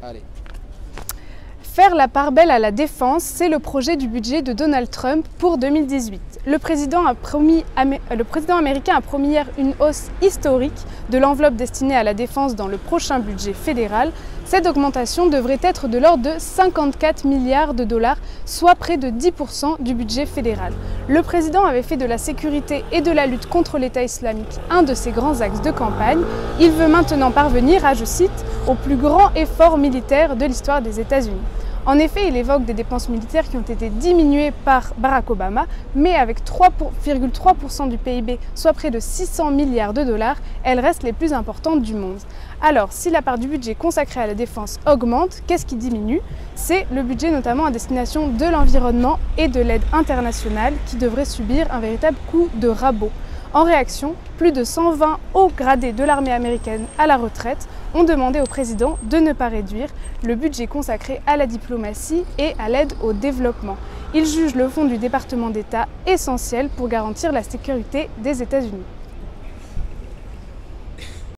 Allez. Faire la part belle à la défense, c'est le projet du budget de Donald Trump pour 2018. Le président américain a promis hier une hausse historique de l'enveloppe destinée à la défense dans le prochain budget fédéral. Cette augmentation devrait être de l'ordre de 54 milliards de dollars, soit près de 10% du budget fédéral. Le président avait fait de la sécurité et de la lutte contre l'État islamique un de ses grands axes de campagne. Il veut maintenant parvenir à, je cite, « au plus grand effort militaire de l'histoire des États-Unis ». En effet, il évoque des dépenses militaires qui ont été diminuées par Barack Obama, mais avec 3,3% du PIB, soit près de 600 milliards de dollars, elles restent les plus importantes du monde. Alors, si la part du budget consacré à la défense augmente, qu'est-ce qui diminue? C'est le budget notamment à destination de l'environnement et de l'aide internationale qui devrait subir un véritable coup de rabot. En réaction, plus de 120 hauts gradés de l'armée américaine à la retraite ont demandé au président de ne pas réduire le budget consacré à la diplomatie et à l'aide au développement. Ils jugent le fonds du département d'État essentiel pour garantir la sécurité des États-Unis.